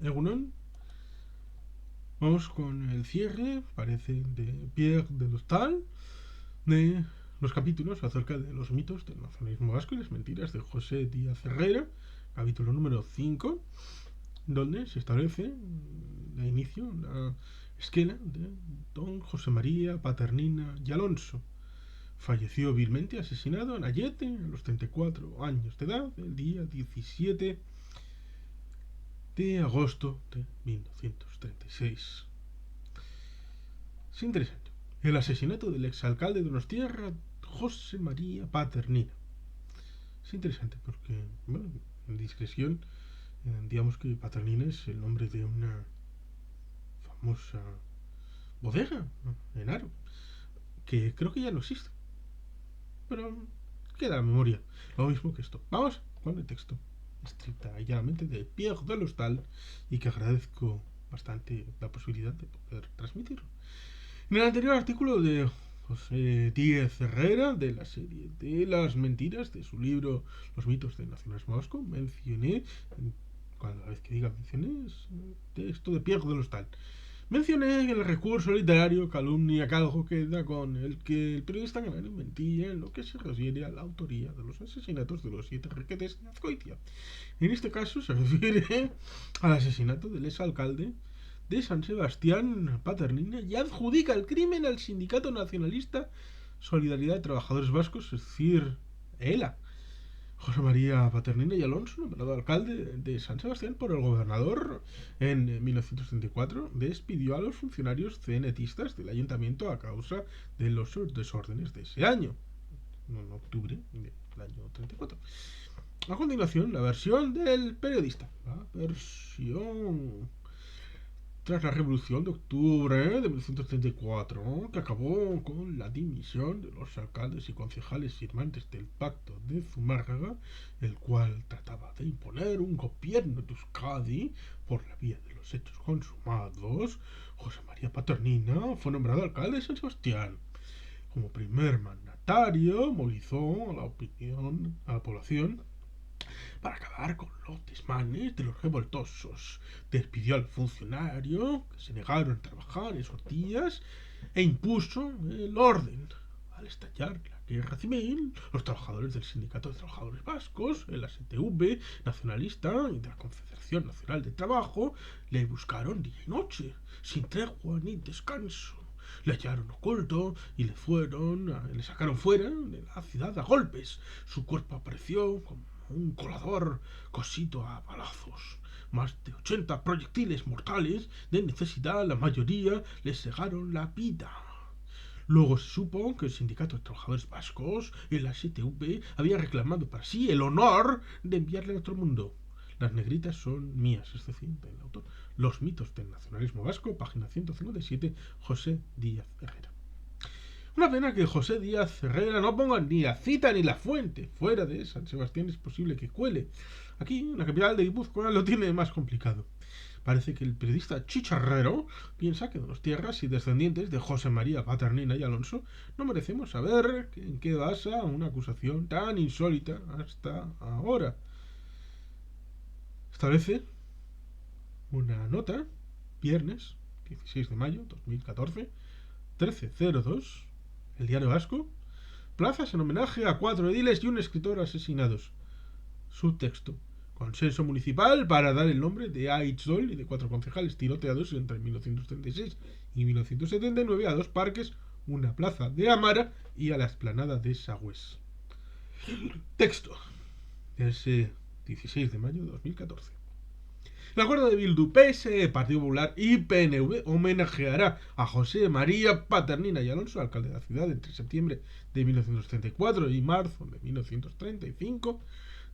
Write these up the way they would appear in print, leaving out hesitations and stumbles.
Egunon. Vamos con el cierre, parece, de Pierre de Nostal, de los capítulos acerca de los mitos del nacionalismo vasco y las mentiras de José Díaz Herrera, capítulo número 5, donde se establece de inicio la esquela de don José María Paternina y Alonso. Falleció vilmente asesinado en Ayete a los 34 años de edad, el día 17 de agosto de 1936. Es interesante. El asesinato del exalcalde de Donostierra, José María Paternina. Es interesante porque, bueno, en discreción, digamos que Paternina es el nombre de una famosa bodega, ¿no?, en Aro, que creo que ya no existe. Pero queda la memoria. Lo mismo que esto. Vamos con el texto. Estricta y llanamente de Pierre de Lostal, y que agradezco bastante la posibilidad de poder transmitirlo. En el anterior artículo de José Díaz Herrera, de la serie de las mentiras, de su libro Los mitos del nacionalismo vasco, mencioné, cada vez que diga mencioné, es texto de Pierre de Lostal. Mencioné el recurso literario calumnia caljo queda con el que el periodista canario mentía en lo que se refiere a la autoría de los asesinatos de los 7 requetes de Azcoitia. En este caso se refiere al asesinato del exalcalde de San Sebastián, Paternina, y adjudica el crimen al sindicato nacionalista Solidaridad de Trabajadores Vascos, es decir, ELA. José María Paternina y Alonso, nombrado alcalde de San Sebastián por el gobernador en 1934, despidió a los funcionarios cenetistas del ayuntamiento a causa de los desórdenes de ese año, en octubre del año 34. A continuación, la versión del periodista. La versión tras la Revolución de Octubre de 1934, que acabó con la dimisión de los alcaldes y concejales firmantes del Pacto de Zumárraga, el cual trataba de imponer un gobierno de Euskadi por la vía de los hechos consumados, José María Paternina fue nombrado alcalde de San Sebastián. Como primer mandatario, movilizó a la población para acabar con los desmanes de los revoltosos. Despidió al funcionario que se negaron a trabajar esos días e impuso el orden. Al estallar la guerra civil, los trabajadores del Sindicato de Trabajadores Vascos, el ASTV nacionalista y de la Confederación Nacional de Trabajo, le buscaron día y noche, sin tregua ni descanso. Le hallaron oculto y le sacaron fuera de la ciudad a golpes. Su cuerpo apareció como un colador cosido a balazos. Más de 80 proyectiles mortales de necesidad, la mayoría le cegaron la vida. Luego se supo que el Sindicato de Trabajadores Vascos, el ASTV, había reclamado para sí el honor de enviarle a otro mundo. Las negritas son mías, es decir, del autor. Los mitos del nacionalismo vasco, página 157, José Díaz Herrera. Una pena que José Díaz Herrera no ponga ni la cita ni la fuente. Fuera de San Sebastián es posible que cuele. Aquí, en la capital de Guipúzcoa, lo tiene más complicado. Parece que el periodista chicharrero piensa que Donostierras y descendientes de José María Paternina y Alonso no merecemos saber en qué basa una acusación tan insólita hasta ahora. Establece una nota, viernes 16 de mayo 2014, 13:02, el diario vasco, plazas en homenaje a 4 ediles y un escritor asesinados. Subtexto: consenso municipal para dar el nombre de Aitzol y de 4 concejales tiroteados entre 1936 y 1979 a 2 parques, una plaza de Amara y a la explanada de Sagües. Texto: ese 16 de mayo de 2014. El acuerdo de Bildu, PSE, Partido Popular y PNV homenajeará a José María Paternina y Alonso, alcalde de la ciudad, entre septiembre de 1934 y marzo de 1935,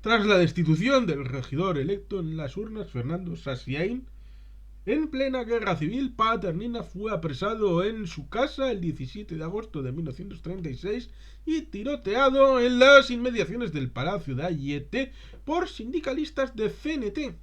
tras la destitución del regidor electo en las urnas Fernando Sassiain. En plena guerra civil, Paternina fue apresado en su casa el 17 de agosto de 1936 y tiroteado en las inmediaciones del Palacio de Ayete por sindicalistas de CNT,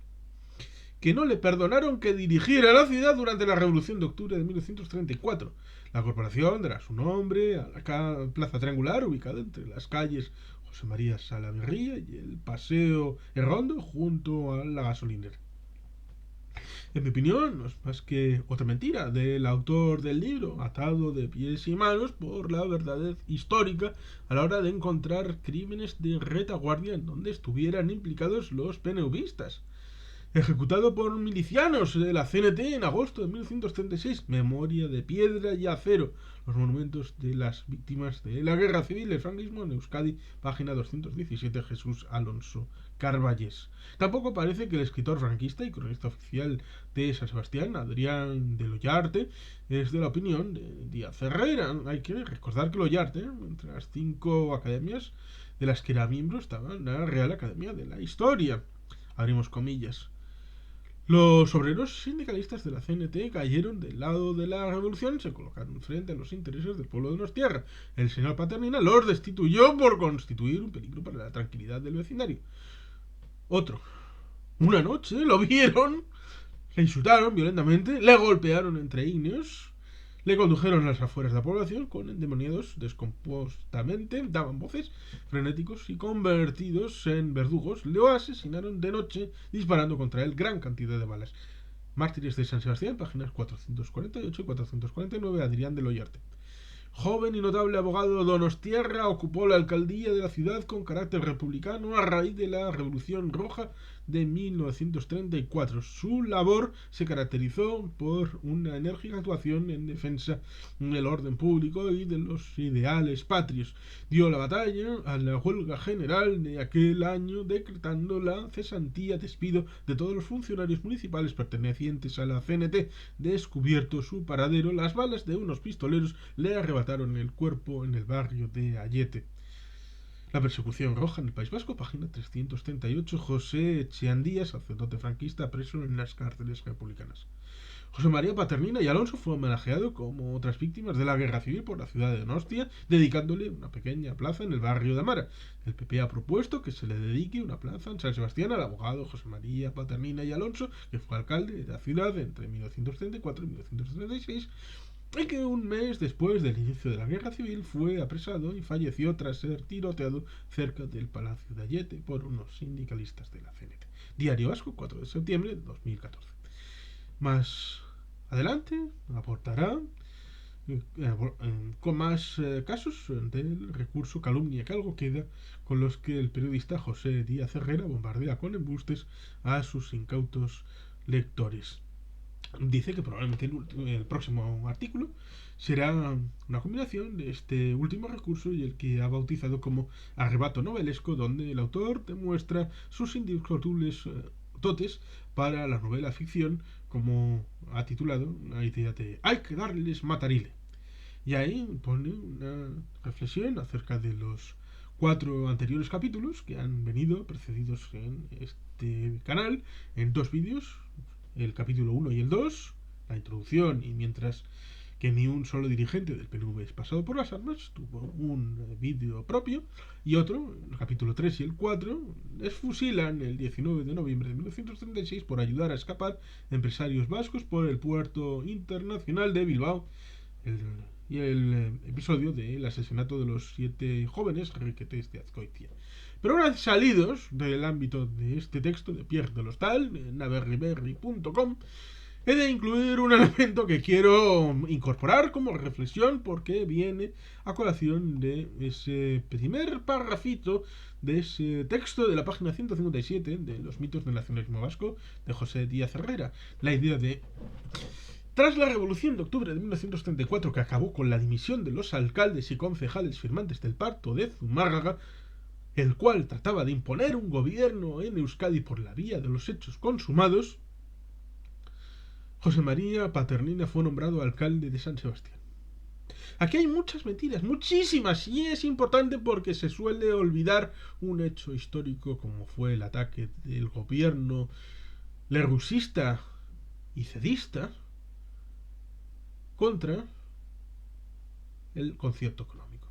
que no le perdonaron que dirigiera la ciudad durante la Revolución de Octubre de 1934. La corporación dará su nombre a la plaza triangular ubicada entre las calles José María Salaverría y el Paseo Errondo junto a la gasolinera. En mi opinión, no es más que otra mentira del autor del libro, atado de pies y manos por la verdad histórica a la hora de encontrar crímenes de retaguardia en donde estuvieran implicados los PNVistas. Ejecutado por milicianos de la CNT en agosto de 1936, memoria de piedra y acero, los monumentos de las víctimas de la guerra civil, el franquismo en Euskadi, página 217, Jesús Alonso Carballés. Tampoco parece que el escritor franquista y cronista oficial de San Sebastián, Adrián de Loyarte, es de la opinión de Díaz Herrera. Hay que recordar que Loyarte, entre las 5 academias de las que era miembro, estaba en la Real Academia de la Historia. Abrimos comillas. Los obreros sindicalistas de la CNT cayeron del lado de la revolución y se colocaron frente a los intereses del pueblo de Donostierra. El señor Paternina los destituyó por constituir un peligro para la tranquilidad del vecindario. Otro. Una noche lo vieron, le insultaron violentamente, le golpearon entre ígneos, le condujeron a las afueras de la población con endemoniados descompostamente, daban voces frenéticos y convertidos en verdugos, le asesinaron de noche disparando contra él gran cantidad de balas. Mártires de San Sebastián, páginas 448 y 449, Adrián de Loyarte. Joven y notable abogado donostierra, ocupó la alcaldía de la ciudad con carácter republicano a raíz de la Revolución Roja de 1934. Su labor se caracterizó por una enérgica actuación en defensa del orden público y de los ideales patrios. Dio la batalla a la huelga general de aquel año, decretando la cesantía, despido de todos los funcionarios municipales pertenecientes a la CNT. Descubierto su paradero, las balas de unos pistoleros le arrebataron el cuerpo en el barrio de Ayete. La persecución roja en el País Vasco, página 338, José Echeandía, sacerdote franquista, preso en las cárceles republicanas. José María Paternina y Alonso fue homenajeado como otras víctimas de la guerra civil por la ciudad de Donostia, dedicándole una pequeña plaza en el barrio de Amara. El PP ha propuesto que se le dedique una plaza en San Sebastián al abogado José María Paternina y Alonso, que fue alcalde de la ciudad entre 1934 y 1936, y que un mes después del inicio de la guerra civil fue apresado y falleció tras ser tiroteado cerca del Palacio de Ayete por unos sindicalistas de la CNT. Diario Vasco, 4 de septiembre de 2014. Más adelante aportará con más casos del recurso calumnia que algo queda, con los que el periodista José Díaz Herrera bombardea con embustes a sus incautos lectores. Dice que probablemente el próximo artículo será una combinación de este último recurso y el que ha bautizado como arrebato novelesco, donde el autor demuestra sus indiscutibles dotes para la novela ficción, como ha titulado una idea de hay que darles matarile. Y ahí pone una reflexión acerca de los 4 anteriores capítulos que han venido precedidos en este canal en 2 vídeos, el capítulo 1 y el 2, la introducción, y mientras que ni un solo dirigente del PNV es pasado por las armas, tuvo un vídeo propio, y otro, el capítulo 3 y el 4, les fusilan el 19 de noviembre de 1936 por ayudar a escapar empresarios vascos por el puerto internacional de Bilbao, y el episodio del asesinato de los 7 jóvenes riquetes de Azcoitia. Pero una vez salidos del ámbito de este texto de Pierre de l'Hostal, en naverriberri.com, he de incluir un elemento que quiero incorporar como reflexión porque viene a colación de ese primer parrafito de ese texto de la página 157 de Los mitos del nacionalismo vasco de José Díaz Herrera. La idea de: tras la Revolución de Octubre de 1934, que acabó con la dimisión de los alcaldes y concejales firmantes del Pacto de Zumárraga, el cual trataba de imponer un gobierno en Euskadi por la vía de los hechos consumados, José María Paternina fue nombrado alcalde de San Sebastián. Aquí hay muchas mentiras, muchísimas, y es importante porque se suele olvidar un hecho histórico como fue el ataque del gobierno lerrousista y cedista contra el concierto económico.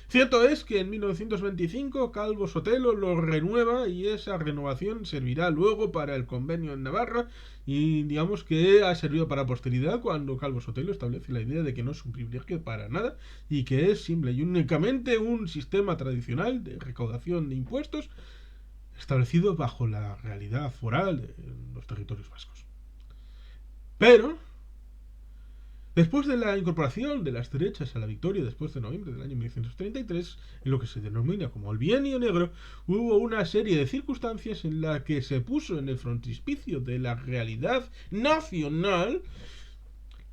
Cierto es que en 1925 Calvo Sotelo lo renueva y esa renovación servirá luego para el convenio en Navarra, y digamos que ha servido para la posteridad cuando Calvo Sotelo establece la idea de que no es un privilegio para nada y que es simple y únicamente un sistema tradicional de recaudación de impuestos establecido bajo la realidad foral de los territorios vascos. Pero después de la incorporación de las derechas a la victoria después de noviembre del año 1933, en lo que se denomina como el Bienio Negro, hubo una serie de circunstancias en las que se puso en el frontispicio de la realidad nacional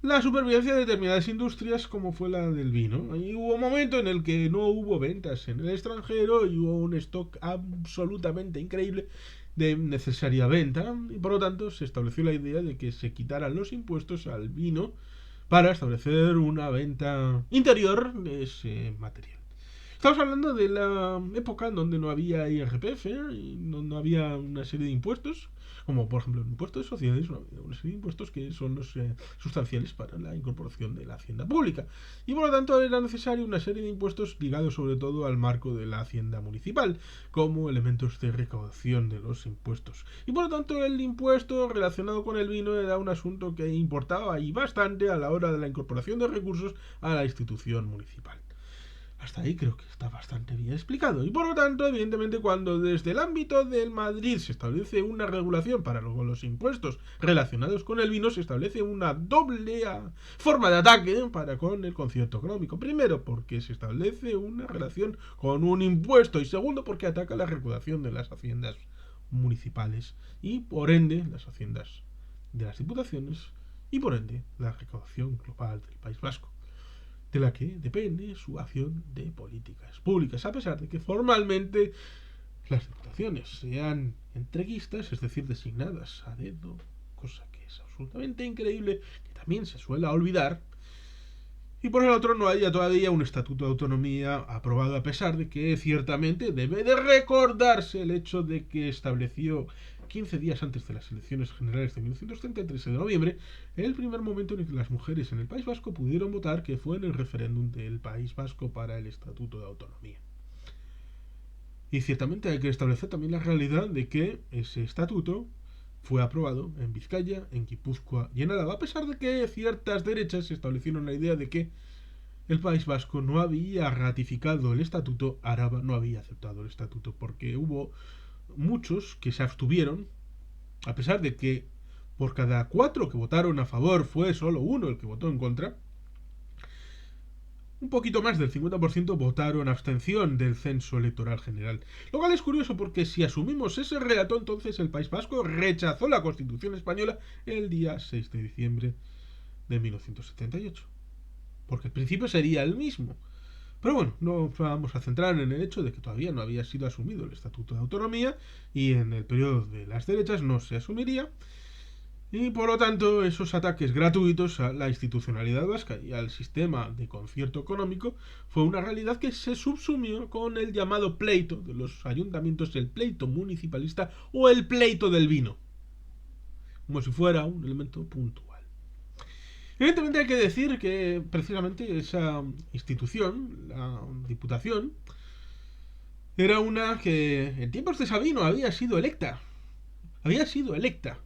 la supervivencia de determinadas industrias como fue la del vino. Y hubo un momento en el que no hubo ventas en el extranjero y hubo un stock absolutamente increíble de necesaria venta y por lo tanto se estableció la idea de que se quitaran los impuestos al vino para establecer una venta interior de ese material. Estamos hablando de la época en donde no había IRPF y no había una serie de impuestos, como por ejemplo el impuesto de sociedades, una serie de impuestos que son los sustanciales para la incorporación de la hacienda pública. Y por lo tanto era necesario una serie de impuestos ligados sobre todo al marco de la hacienda municipal, como elementos de recaudación de los impuestos. Y por lo tanto el impuesto relacionado con el vino era un asunto que importaba y bastante a la hora de la incorporación de recursos a la institución municipal. Hasta ahí creo que está bastante bien explicado. Y por lo tanto, evidentemente, cuando desde el ámbito del Madrid se establece una regulación para los impuestos relacionados con el vino, se establece una doble forma de ataque para con el concierto económico. Primero, porque se establece una relación con un impuesto. Y segundo, porque ataca la recaudación de las haciendas municipales y, por ende, las haciendas de las diputaciones y, por ende, la recaudación global del País Vasco, de la que depende su acción de políticas públicas, a pesar de que formalmente las diputaciones sean entreguistas, es decir, designadas a dedo, cosa que es absolutamente increíble, que también se suele olvidar, y por el otro no haya todavía un estatuto de autonomía aprobado, a pesar de que ciertamente debe de recordarse el hecho de que estableció 15 días antes de las elecciones generales de 1933 de noviembre, el primer momento en el que las mujeres en el País Vasco pudieron votar, que fue en el referéndum del País Vasco para el Estatuto de Autonomía. Y ciertamente hay que establecer también la realidad de que ese estatuto fue aprobado en Vizcaya, en Guipúzcoa y en Álava, a pesar de que ciertas derechas establecieron la idea de que el País Vasco no había ratificado el estatuto, Araba no había aceptado el estatuto, porque hubo muchos que se abstuvieron, a pesar de que por cada 4 que votaron a favor fue solo uno el que votó en contra. Un poquito más del 50% votaron abstención del censo electoral general. Lo cual es curioso porque si asumimos ese relato, entonces el País Vasco rechazó la Constitución española el día 6 de diciembre de 1978. Porque el principio sería el mismo. Pero bueno, no vamos a centrar en el hecho de que todavía no había sido asumido el Estatuto de Autonomía y en el periodo de las derechas no se asumiría. Y por lo tanto, esos ataques gratuitos a la institucionalidad vasca y al sistema de concierto económico fue una realidad que se subsumió con el llamado pleito de los ayuntamientos, el pleito municipalista o el pleito del vino, como si fuera un elemento puntual. Evidentemente hay que decir que precisamente esa institución, la Diputación, era una que en tiempos de Sabino había sido electa. Había sido electa.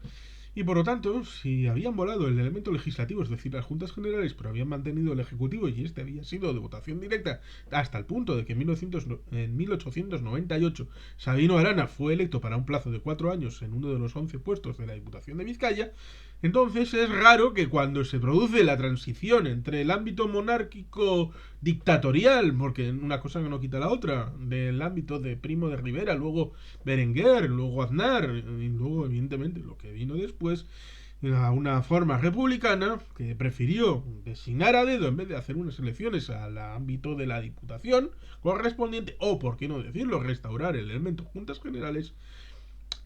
Y por lo tanto, si habían volado el elemento legislativo, es decir, las Juntas Generales, pero habían mantenido el Ejecutivo y este había sido de votación directa, hasta el punto de que en 1898 Sabino Arana fue electo para un plazo de 4 años en uno de los 11 puestos de la Diputación de Vizcaya, entonces es raro que cuando se produce la transición entre el ámbito monárquico dictatorial, porque una cosa que no quita la otra, del ámbito de Primo de Rivera, luego Berenguer, luego Aznar, y luego evidentemente lo que vino después, a una forma republicana que prefirió designar a dedo en vez de hacer unas elecciones al ámbito de la diputación correspondiente, o por qué no decirlo, restaurar el elemento juntas generales.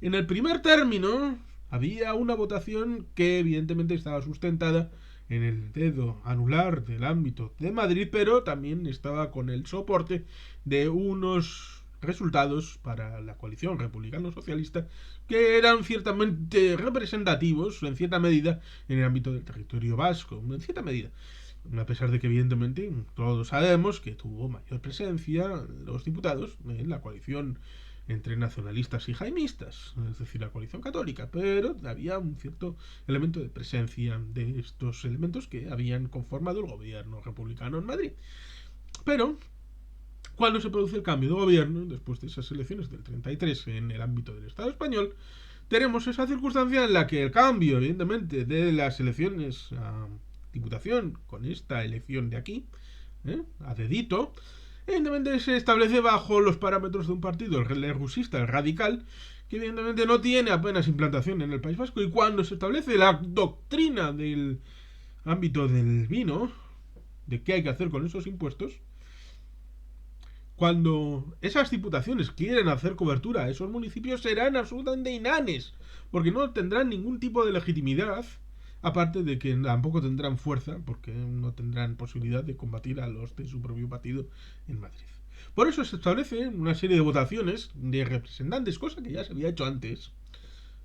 En el primer término había una votación que evidentemente estaba sustentada en el dedo anular del ámbito de Madrid, pero también estaba con el soporte de unos resultados para la coalición republicano-socialista que eran ciertamente representativos, en cierta medida, en el ámbito del territorio vasco, en cierta medida. A pesar de que, evidentemente, todos sabemos que tuvo mayor presencia los diputados en la coalición entre nacionalistas y jaimistas, es decir, la coalición católica, pero había un cierto elemento de presencia de estos elementos que habían conformado el gobierno republicano en Madrid. Pero cuando se produce el cambio de gobierno, después de esas elecciones del 33 en el ámbito del Estado español, tenemos esa circunstancia en la que el cambio, evidentemente, de las elecciones a Diputación con esta elección de aquí, a dedito, evidentemente se establece bajo los parámetros de un partido, el legusista, el radical, que evidentemente no tiene apenas implantación en el País Vasco, y cuando se establece la doctrina del ámbito del vino, de qué hay que hacer con esos impuestos, cuando esas diputaciones quieren hacer cobertura a esos municipios serán absolutamente inanes, porque no tendrán ningún tipo de legitimidad, aparte de que tampoco tendrán fuerza, porque no tendrán posibilidad de combatir a los de su propio partido en Madrid. Por eso se establece una serie de votaciones de representantes, cosa que ya se había hecho antes,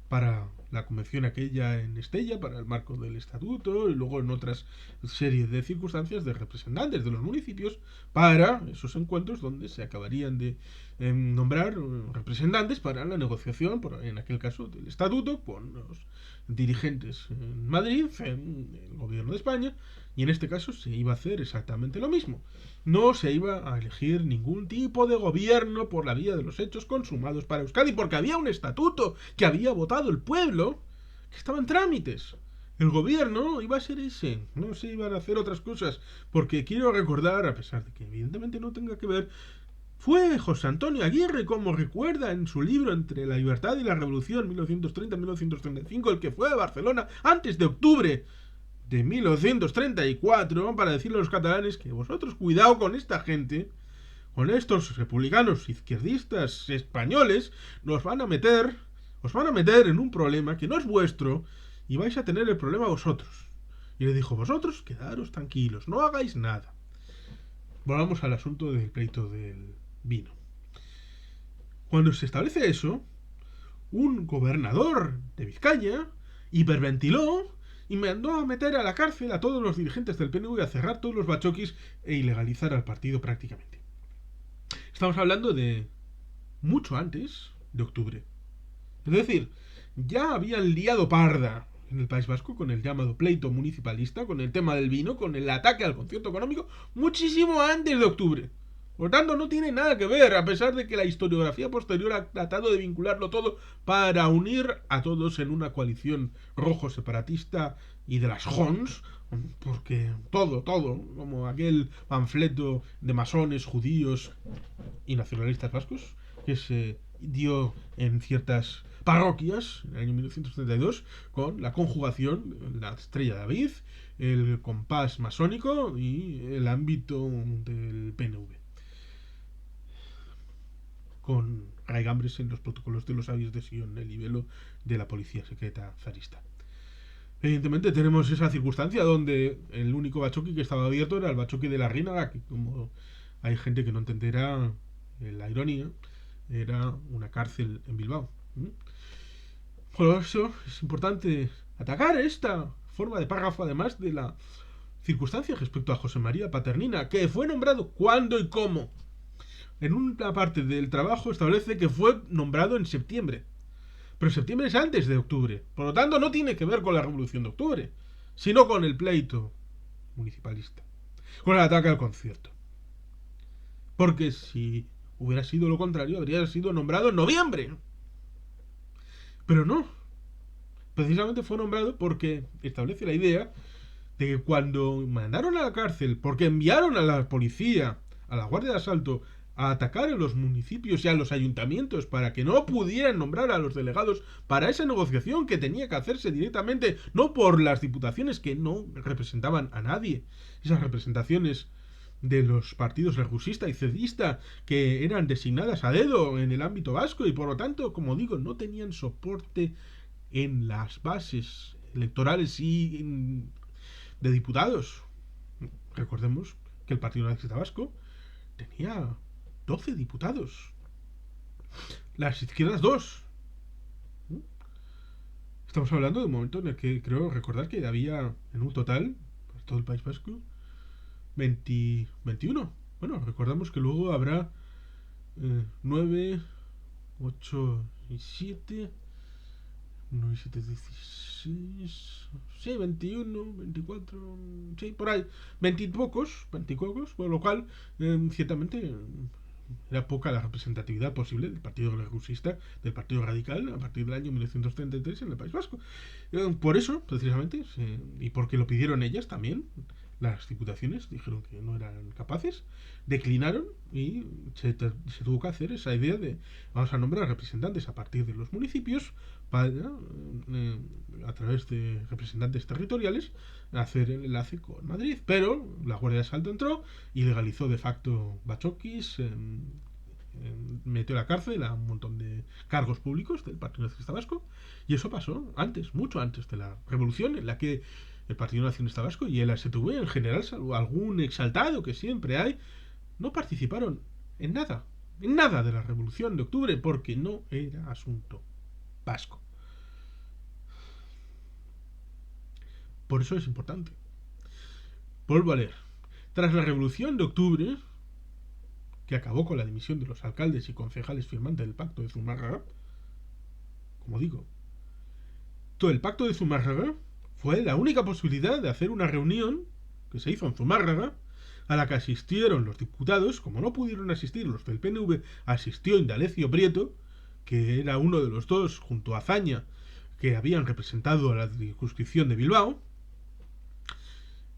para la convención aquella en Estella, para el marco del estatuto, y luego en otras series de circunstancias de representantes de los municipios, para esos encuentros donde se acabarían de nombrar representantes para la negociación, en aquel caso del estatuto, con los dirigentes en Madrid, en el gobierno de España, y en este caso se iba a hacer exactamente lo mismo. No se iba a elegir ningún tipo de gobierno por la vía de los hechos consumados para Euskadi, porque había un estatuto que había votado el pueblo, que estaba en trámites. El gobierno iba a ser ese, no se iban a hacer otras cosas, porque quiero recordar, a pesar de que evidentemente no tenga que ver, fue José Antonio Aguirre, como recuerda en su libro Entre la libertad y la revolución, 1930-1935, el que fue a Barcelona antes de octubre de 1934, para decirle a los catalanes que vosotros cuidado con esta gente, con estos republicanos izquierdistas españoles, os van a meter en un problema que no es vuestro y vais a tener el problema vosotros. Y le dijo, vosotros quedaros tranquilos, no hagáis nada. Volvamos al asunto del pleito del vino. Cuando se establece eso, un gobernador de Vizcaya hiperventiló y mandó a meter a la cárcel a todos los dirigentes del PNV, a cerrar todos los bachoquis e ilegalizar al partido prácticamente. Estamos hablando de mucho antes de octubre. Es decir, ya habían liado parda en el País Vasco con el llamado pleito municipalista, con el tema del vino, con el ataque al concierto económico, muchísimo antes de octubre. Por tanto, no tiene nada que ver, a pesar de que la historiografía posterior ha tratado de vincularlo todo para unir a todos en una coalición rojo separatista y de las Jons, porque todo, como aquel panfleto de masones, judíos y nacionalistas vascos, que se dio en ciertas parroquias en el año 1932 con la conjugación, la estrella de David, el compás masónico y el ámbito del PNV, con raigambres en los protocolos de los sabios de Sion, el libelo de la policía secreta zarista. Evidentemente tenemos esa circunstancia donde el único bachoqui que estaba abierto era el bachoqui de la Rínaga, que como hay gente que no entenderá la ironía, era una cárcel en Bilbao. Por eso es importante atacar esta forma de párrafo, además de la circunstancia respecto a José María Paternina, que fue nombrado cuándo y cómo. En una parte del trabajo establece que fue nombrado en septiembre. Pero septiembre es antes de octubre. Por lo tanto, no tiene que ver con la Revolución de Octubre, sino con el pleito municipalista, con el ataque al concierto. Porque si hubiera sido lo contrario, habría sido nombrado en noviembre. Pero no. Precisamente fue nombrado porque establece la idea de que cuando mandaron a la cárcel, porque enviaron a la policía, a la Guardia de Asalto, a atacar a los municipios y a los ayuntamientos para que no pudieran nombrar a los delegados para esa negociación que tenía que hacerse directamente, no por las diputaciones que no representaban a nadie, esas representaciones de los partidos legusista y cedista que eran designadas a dedo en el ámbito vasco y por lo tanto, como digo, no tenían soporte en las bases electorales y de diputados. Recordemos que el Partido Nacionalista Vasco tenía 12 diputados. Las izquierdas 2. Estamos hablando de un momento en el que creo recordar que había en un total, por todo el País Vasco, 21. Bueno, recordamos que luego habrá 9, 8 y 7. 1 y 7, 16. Sí, 21, 24. Sí, por ahí. 20 y pocos, por lo cual, ciertamente, era poca la representatividad posible del partido regusista, del partido radical, a partir del año 1933 en el País Vasco. Por eso, precisamente, y porque lo pidieron ellas también, las diputaciones dijeron que no eran capaces, declinaron y se tuvo que hacer esa idea de vamos a nombrar representantes a partir de los municipios para, a través de representantes territoriales, hacer el enlace con Madrid. Pero la Guardia de Asalto entró y legalizó de facto Bachokis, metió a la cárcel a un montón de cargos públicos del Partido Nacionalista Vasco, y eso pasó antes, mucho antes de la revolución, en la que el Partido Nacionalista Vasco y el ASTV en general, salvo algún exaltado que siempre hay, no participaron en nada de la revolución de octubre, porque no era asunto vasco. Por eso es importante. Vuelvo a leer. Tras la revolución de octubre, que acabó con la dimisión de los alcaldes y concejales firmantes del pacto de Zumárraga, como digo, todo el pacto de Zumárraga fue la única posibilidad de hacer una reunión que se hizo en Zumárraga, a la que asistieron los diputados. Como no pudieron asistir los del PNV, asistió Indalecio Prieto, que era uno de los dos, junto a Azaña, que habían representado a la circunscripción de Bilbao.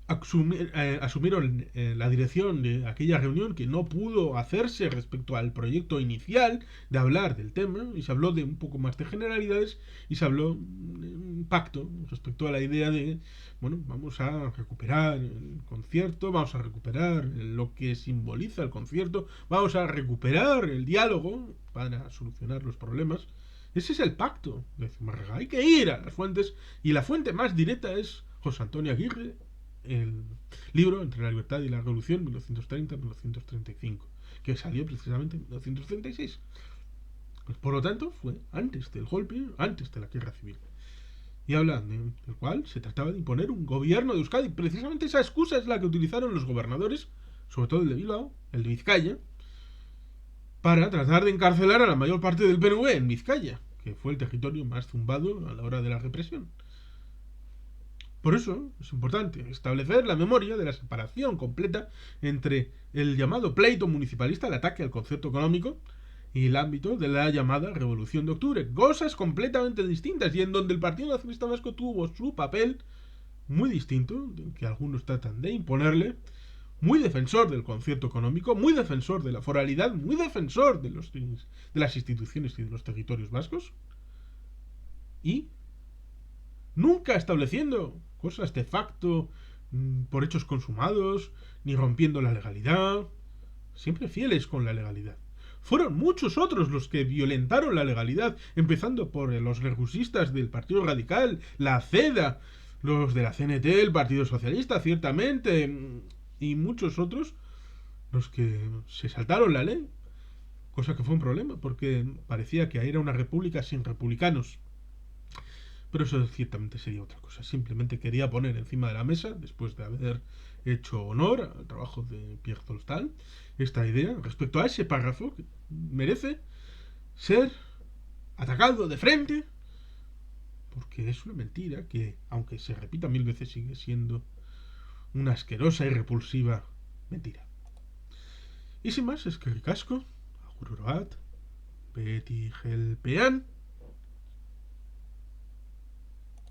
Asumieron la dirección de aquella reunión que no pudo hacerse respecto al proyecto inicial de hablar del tema, y se habló de un poco más de generalidades y se habló de un pacto respecto a la idea de, bueno, vamos a recuperar el concierto, vamos a recuperar lo que simboliza el concierto, vamos a recuperar el diálogo para solucionar los problemas. Ese es el pacto de Zumárraga. Hay que ir a las fuentes, y la fuente más directa es José Antonio Aguirre, el libro Entre la libertad y la revolución, 1930-1935, que salió precisamente en 1936. Pues por lo tanto, fue antes del golpe, antes de la guerra civil. Y habla del cual se trataba de imponer un gobierno de Euskadi. Precisamente esa excusa es la que utilizaron los gobernadores, sobre todo el de Bilbao, el de Vizcaya, para tratar de encarcelar a la mayor parte del PNV en Vizcaya, que fue el territorio más zumbado a la hora de la represión. Por eso es importante establecer la memoria de la separación completa entre el llamado pleito municipalista, el ataque al concepto económico, y el ámbito de la llamada Revolución de Octubre. Cosas completamente distintas, y en donde el Partido Nacionalista Vasco tuvo su papel muy distinto, que algunos tratan de imponerle, muy defensor del concierto económico, muy defensor de la foralidad, muy defensor de las instituciones y de los territorios vascos, y nunca estableciendo cosas de facto por hechos consumados, ni rompiendo la legalidad, siempre fieles con la legalidad. Fueron muchos otros los que violentaron la legalidad, empezando por los regusistas del Partido Radical, la CEDA, los de la CNT, el Partido Socialista, ciertamente, y muchos otros, los que se saltaron la ley, cosa que fue un problema, porque parecía que era una república sin republicanos. Pero eso ciertamente sería otra cosa. Simplemente quería poner encima de la mesa, después de haber hecho honor al trabajo de Pierre Tolstal, esta idea respecto a ese párrafo que merece ser atacado de frente, porque es una mentira que, aunque se repita 1000 veces, sigue siendo una asquerosa y repulsiva mentira. Y sin más, es que ricasco, aguroroat, beti gelpean.